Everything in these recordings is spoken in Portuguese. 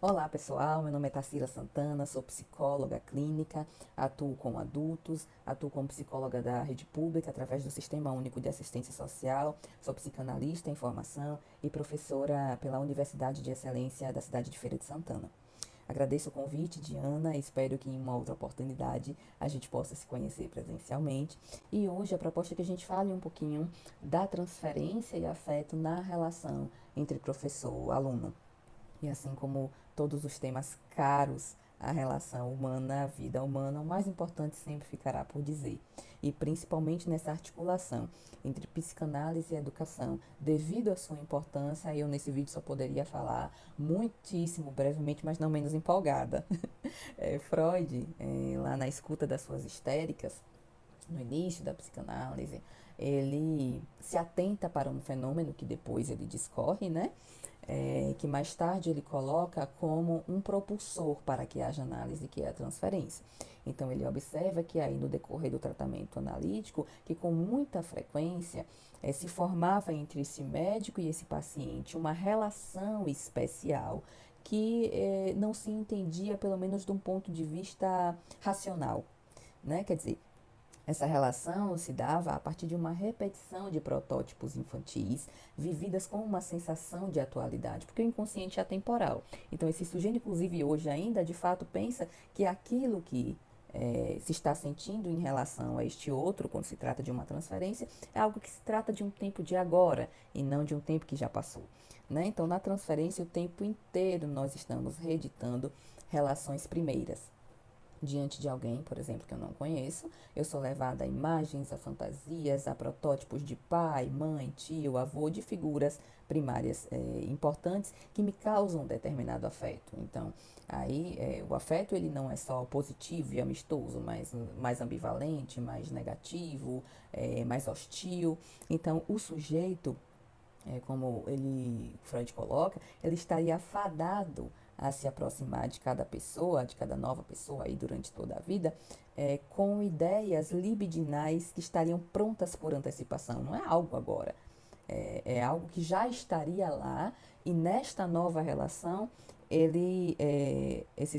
Olá pessoal, meu nome é Tarsila Santana, sou psicóloga clínica, atuo com adultos, atuo como psicóloga da rede pública através do Sistema Único de Assistência Social, sou psicanalista em formação e professora pela Universidade de Excelência da cidade de Feira de Santana. Agradeço o convite, Diana, espero que em uma outra oportunidade a gente possa se conhecer presencialmente. E hoje a proposta é que a gente fale um pouquinho da transferência e afeto na relação entre professor e aluno. E assim como todos os temas caros à relação humana, à vida humana, o mais importante sempre ficará por dizer. E principalmente nessa articulação entre psicanálise e educação, devido à sua importância, eu nesse vídeo só poderia falar muitíssimo brevemente, mas não menos empolgada. Freud, lá na escuta das suas histéricas, no início da psicanálise, ele se atenta para um fenômeno que depois ele discorre, né? Que mais tarde ele coloca como um propulsor para que haja análise, que é a transferência. Então ele observa que aí no decorrer do tratamento analítico, que com muita frequência se formava entre esse médico e esse paciente uma relação especial que não se entendia, pelo menos de um ponto de vista racional, né? Quer dizer, essa relação se dava a partir de uma repetição de protótipos infantis, vividas com uma sensação de atualidade, porque o inconsciente é atemporal. Então, esse sujeito, inclusive hoje ainda, de fato pensa que aquilo que se está sentindo em relação a este outro, quando se trata de uma transferência, é algo que se trata de um tempo de agora e não de um tempo que já passou. Né? Então, na transferência, o tempo inteiro nós estamos reeditando relações primeiras diante de alguém, por exemplo, que eu não conheço, eu sou levada a imagens, a fantasias, a protótipos de pai, mãe, tio, avô, de figuras primárias importantes que me causam determinado afeto. Então, aí o afeto ele não é só positivo e amistoso, mas mais ambivalente, mais negativo, mais hostil. Então, o sujeito como Freud coloca, ele estaria fadado a se aproximar de cada pessoa, de cada nova pessoa aí durante toda a vida, com ideias libidinais que estariam prontas por antecipação. Não é algo agora, é algo que já estaria lá e nesta nova relação esse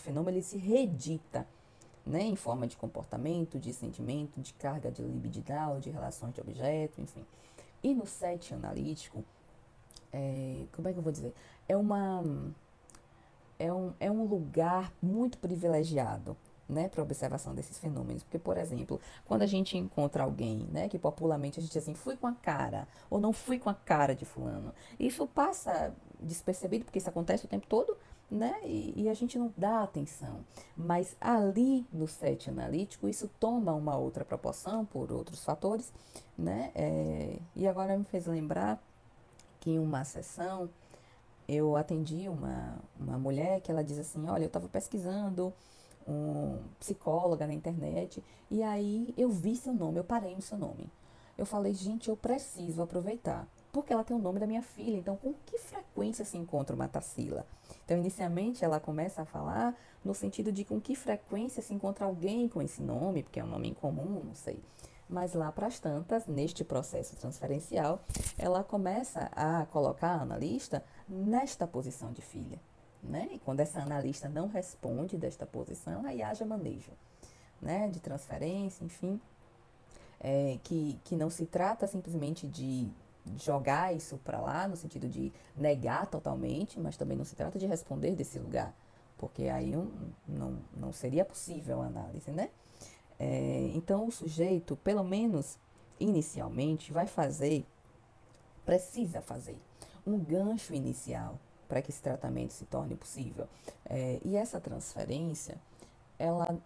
fenômeno ele se reedita, né, em forma de comportamento, de sentimento, de carga de libidinal, de relações de objeto, enfim. E no set analítico, como é que eu vou dizer? É, uma, é um lugar muito privilegiado, né, para observação desses fenômenos. Porque, por exemplo, quando a gente encontra alguém, né, que popularmente a gente diz assim, fui com a cara, ou não fui com a cara de fulano, isso passa despercebido, porque isso acontece o tempo todo, né, e a gente não dá atenção. Mas ali no set analítico, isso toma uma outra proporção por outros fatores, né, e agora me fez lembrar que em uma sessão eu atendi uma mulher que ela diz assim, olha, eu estava pesquisando um psicóloga na internet e aí eu vi seu nome, eu parei no seu nome. Eu falei, gente, eu preciso aproveitar, porque ela tem o nome da minha filha, então com que frequência se encontra uma Tarsila? Então, inicialmente, ela começa a falar no sentido de com que frequência se encontra alguém com esse nome, porque é um nome incomum, não sei. Mas lá para as tantas, neste processo transferencial, ela começa a colocar a analista nesta posição de filha. Né? E quando essa analista não responde desta posição, aí haja manejo, né? De transferência, enfim, que não se trata simplesmente de jogar isso para lá, no sentido de negar totalmente, mas também não se trata de responder desse lugar, porque aí não seria possível a análise, né? Então, o sujeito, pelo menos inicialmente, precisa fazer um gancho inicial para que esse tratamento se torne possível. E essa transferência, ela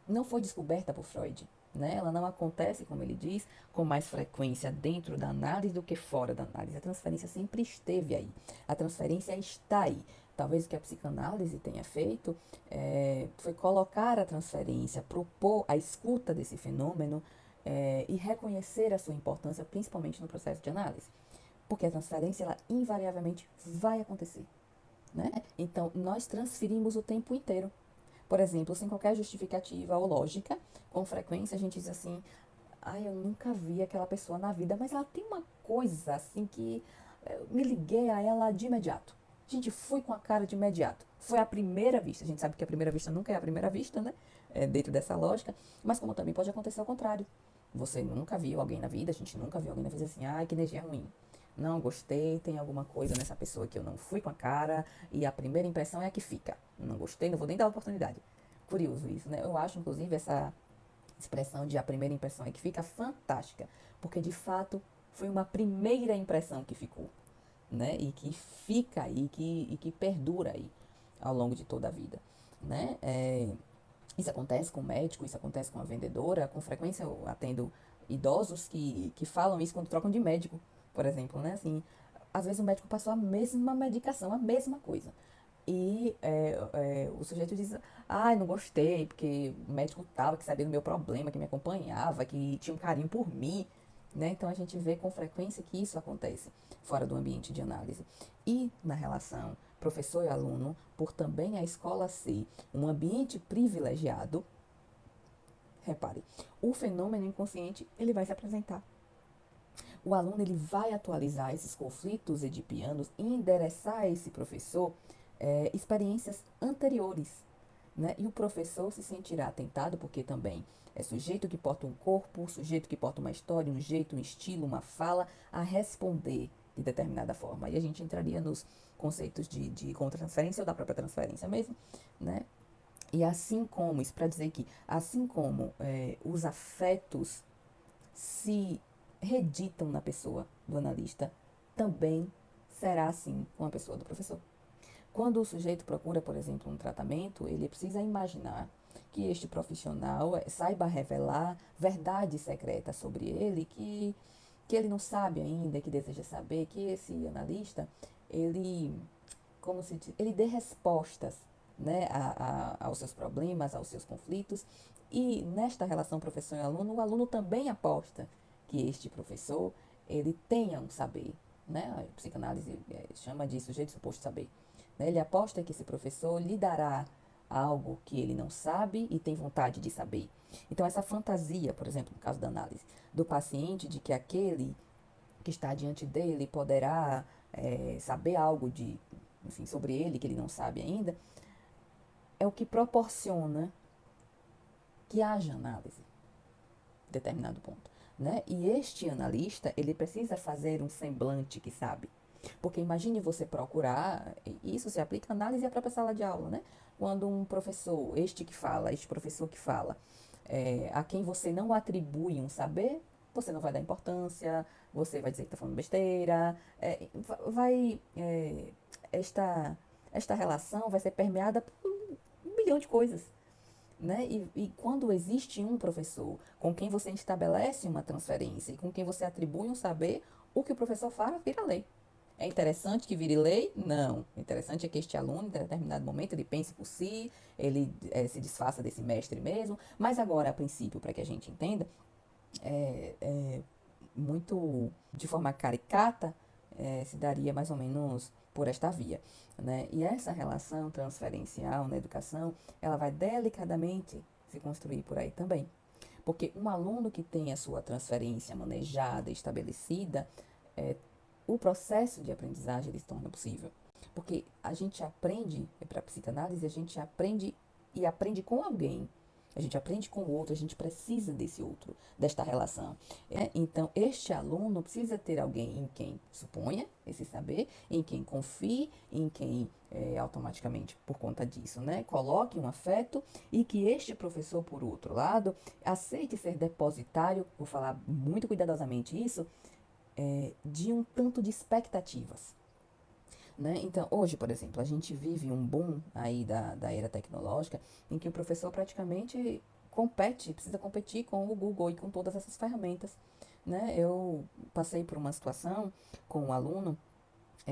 não foi descoberta por Freud. Né? Ela não acontece, como ele diz, com mais frequência dentro da análise do que fora da análise. A transferência sempre esteve aí. A transferência está aí. Talvez o que a psicanálise tenha feito foi colocar a transferência, propor a escuta desse fenômeno e reconhecer a sua importância, principalmente no processo de análise. Porque a transferência, ela invariavelmente vai acontecer. Né? Então, nós transferimos o tempo inteiro. Por exemplo, sem qualquer justificativa ou lógica, com frequência a gente diz assim, eu nunca vi aquela pessoa na vida, mas ela tem uma coisa assim que eu me liguei a ela de imediato. Gente, fui com a cara de imediato. Foi à primeira vista. A gente sabe que a primeira vista nunca é a primeira vista, né? Dentro dessa lógica. Mas como também pode acontecer ao contrário. Você nunca viu alguém na vida, a gente nunca viu alguém na vida assim, ai, que energia ruim. Não gostei, tem alguma coisa nessa pessoa que eu não fui com a cara e a primeira impressão é a que fica. Não gostei, não vou nem dar oportunidade. Curioso isso, né? Eu acho, inclusive, essa expressão de a primeira impressão é que fica fantástica, porque de fato foi uma primeira impressão que ficou, né? E que fica aí, que perdura aí ao longo de toda a vida, né? Isso acontece com o médico, isso acontece com a vendedora. Com frequência eu atendo idosos que falam isso quando trocam de médico, por exemplo, né? Assim, às vezes o médico passou a mesma medicação, a mesma coisa. E o sujeito diz, ai, não gostei, porque o médico tava, que sabia do meu problema, que me acompanhava, que tinha um carinho por mim, né? Então a gente vê com frequência que isso acontece fora do ambiente de análise. E na relação professor e aluno, por também a escola ser um ambiente privilegiado, repare, o fenômeno inconsciente ele vai se apresentar. O aluno ele vai atualizar esses conflitos edipianos e endereçar a esse professor experiências anteriores, né? E o professor se sentirá tentado, porque também é sujeito que porta um corpo, sujeito que porta uma história, um jeito, um estilo, uma fala, a responder de determinada forma. E a gente entraria nos conceitos de contra-transferência ou da própria transferência mesmo, né? E assim como, isso para dizer que, assim como os afetos se reditam na pessoa do analista, também será assim com a pessoa do professor. Quando o sujeito procura, por exemplo, um tratamento, ele precisa imaginar que este profissional saiba revelar verdades secretas sobre ele que ele não sabe ainda, que deseja saber, que esse analista, ele, como se diz, ele dê respostas, né, aos seus problemas, aos seus conflitos. E nesta relação professor e aluno, o aluno também aposta que este professor, ele tenha um saber, né? A psicanálise chama de sujeito suposto saber. Né? Ele aposta que esse professor lhe dará algo que ele não sabe e tem vontade de saber. Então, essa fantasia, por exemplo, no caso da análise, do paciente de que aquele que está diante dele poderá saber algo enfim, sobre ele que ele não sabe ainda, é o que proporciona que haja análise em determinado ponto. Né? E este analista, ele precisa fazer um semblante que sabe. Porque imagine você procurar, e isso se aplica à análise e à própria sala de aula, né? Quando um professor, este professor que fala, a quem você não atribui um saber, você não vai dar importância, você vai dizer que está falando besteira, esta relação vai ser permeada por um bilhão de coisas. Né? E quando existe um professor com quem você estabelece uma transferência e com quem você atribui um saber, o que o professor fala vira lei. É interessante que vire lei? Não. O interessante é que este aluno, em determinado momento, ele pense por si, ele se desfaça desse mestre mesmo. Mas agora, a princípio, para que a gente entenda, muito de forma caricata, se daria mais ou menos por esta via. Né? E essa relação transferencial na educação, ela vai delicadamente se construir por aí também. Porque um aluno que tem a sua transferência manejada, estabelecida, o processo de aprendizagem ele se torna possível. Porque a gente aprende, para a psicanálise, a gente aprende e aprende com alguém. A gente aprende com o outro, a gente precisa desse outro, desta relação. Então, este aluno precisa ter alguém em quem suponha esse saber, em quem confie, em quem automaticamente, por conta disso, né, coloque um afeto e que este professor, por outro lado, aceite ser depositário, vou falar muito cuidadosamente isso, de um tanto de expectativas. Né? Então, hoje, por exemplo, a gente vive um boom aí da era tecnológica em que o professor praticamente precisa competir com o Google e com todas essas ferramentas. Né? Eu passei por uma situação com um aluno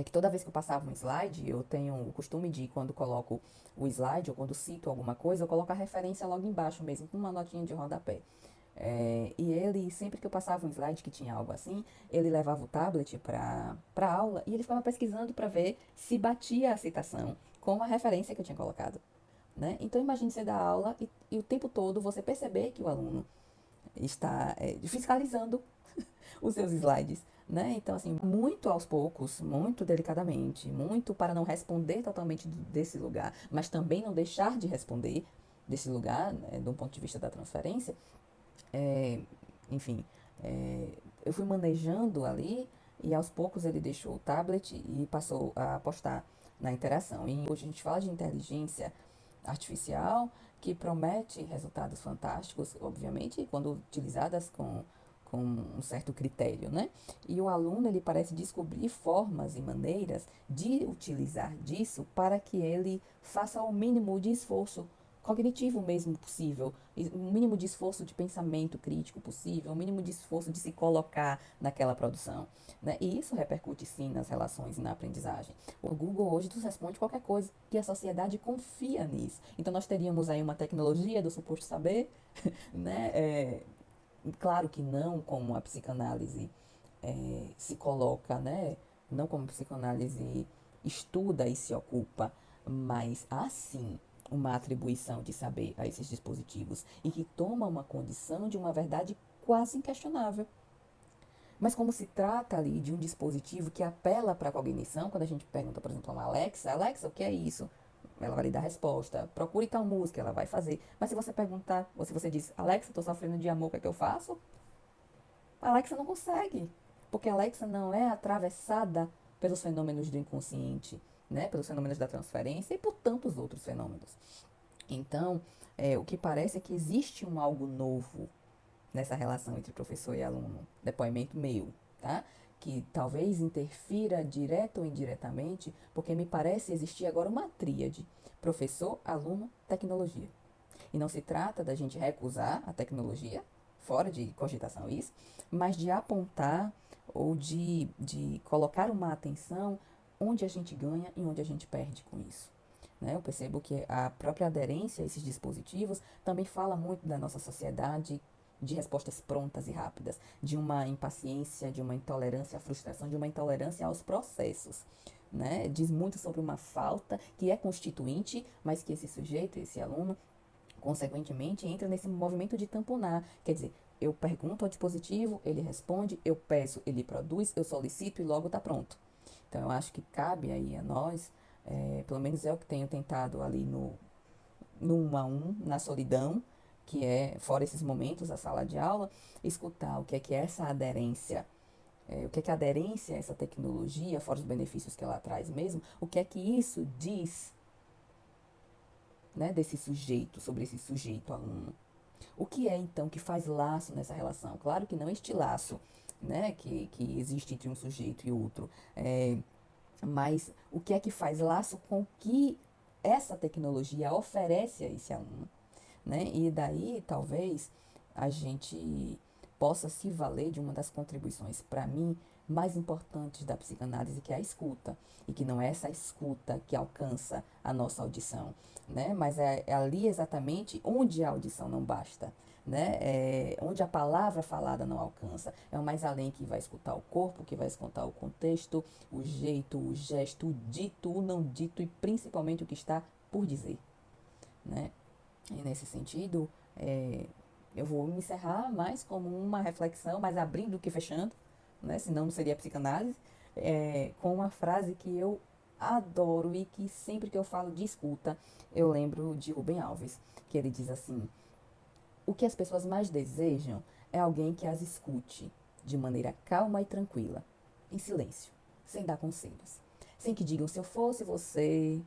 que toda vez que eu passava um slide, eu tenho o costume de, quando coloco o slide ou quando cito alguma coisa, eu coloco a referência logo embaixo mesmo, com uma notinha de rodapé. E ele, sempre que eu passava um slide que tinha algo assim, ele levava o tablet para a aula e ele ficava pesquisando para ver se batia a citação com a referência que eu tinha colocado. Né? Então, imagine você dar aula e o tempo todo você perceber que o aluno está fiscalizando os seus slides, né? Então, assim, muito aos poucos, muito delicadamente, muito para não responder totalmente desse lugar, mas também não deixar de responder desse lugar, né, do ponto de vista da transferência, é, enfim, é, eu fui manejando ali e aos poucos ele deixou o tablet e passou a apostar na interação. E hoje a gente fala de inteligência artificial que promete resultados fantásticos, obviamente, quando utilizadas com um certo critério, né? E o aluno, ele parece descobrir formas e maneiras de utilizar disso para que ele faça o mínimo de esforço cognitivo mesmo possível, o mínimo de esforço de pensamento crítico possível, o mínimo de esforço de se colocar naquela produção, né? E isso repercute sim nas relações e na aprendizagem. O Google hoje nos responde qualquer coisa, que a sociedade confia nisso. Então nós teríamos aí uma tecnologia do suposto saber, né? Claro que não como a psicanálise se coloca, né? Não como a psicanálise estuda e se ocupa, mas há sim uma atribuição de saber a esses dispositivos e que toma uma condição de uma verdade quase inquestionável. Mas como se trata ali de um dispositivo que apela para a cognição, quando a gente pergunta, por exemplo, a uma Alexa, Alexa, o que é isso? Ela vai lhe dar a resposta. Procure tal música, ela vai fazer. Mas se você perguntar, ou se você diz, Alexa, estou sofrendo de amor, o que é que eu faço? A Alexa não consegue. Porque a Alexa não é atravessada pelos fenômenos do inconsciente, né? Pelos fenômenos da transferência e por tantos outros fenômenos. Então, o que parece é que existe um algo novo nessa relação entre professor e aluno, depoimento meu, tá? Que talvez interfira direto ou indiretamente, porque me parece existir agora uma tríade: professor, aluno, tecnologia. E não se trata da gente recusar a tecnologia, fora de cogitação isso, mas de apontar ou de colocar uma atenção onde a gente ganha e onde a gente perde com isso. Né? Eu percebo que a própria aderência a esses dispositivos também fala muito da nossa sociedade de respostas prontas e rápidas, de uma impaciência, de uma intolerância à frustração, de uma intolerância aos processos. Né? Diz muito sobre uma falta que é constituinte, mas que esse sujeito, esse aluno, consequentemente, entra nesse movimento de tamponar. Quer dizer, eu pergunto ao dispositivo, ele responde, eu peço, ele produz, eu solicito e logo está pronto. Então, eu acho que cabe aí a nós, pelo menos é o que tenho tentado ali no 1 a 1, na solidão, que é, fora esses momentos, a sala de aula, escutar o que é essa aderência, o que é a aderência a essa tecnologia, fora os benefícios que ela traz mesmo, o que é que isso diz, né, desse sujeito, sobre esse sujeito aluno. O que é, então, que faz laço nessa relação? Claro que não este laço, né, que existe entre um sujeito e outro, mas o que é que faz laço com o que essa tecnologia oferece a esse aluno? Né? E daí, talvez, a gente possa se valer de uma das contribuições, para mim, mais importantes da psicanálise, que é a escuta. E que não é essa escuta que alcança a nossa audição, né? Mas é ali exatamente onde a audição não basta. Né? Onde a palavra falada não alcança. É o mais além que vai escutar o corpo, que vai escutar o contexto, o jeito, o gesto, o dito, o não dito e principalmente o que está por dizer. Né? E nesse sentido, eu vou me encerrar mais como uma reflexão, mais abrindo do que fechando, né? Senão não seria psicanálise, com uma frase que eu adoro e que sempre que eu falo de escuta, eu lembro de Rubem Alves, que ele diz assim: o que as pessoas mais desejam é alguém que as escute de maneira calma e tranquila, em silêncio, sem dar conselhos, sem que digam se eu fosse você.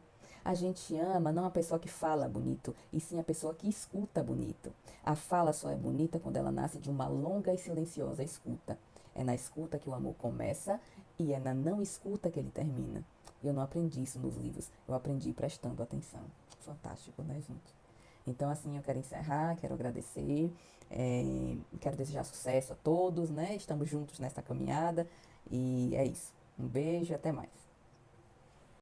A gente ama não a pessoa que fala bonito, e sim a pessoa que escuta bonito. A fala só é bonita quando ela nasce de uma longa e silenciosa escuta. É na escuta que o amor começa e é na não escuta que ele termina. Eu não aprendi isso nos livros, eu aprendi prestando atenção. Fantástico, né, gente? Então, assim, eu quero encerrar, quero agradecer, quero desejar sucesso a todos, né? Estamos juntos nessa caminhada e é isso. Um beijo e até mais.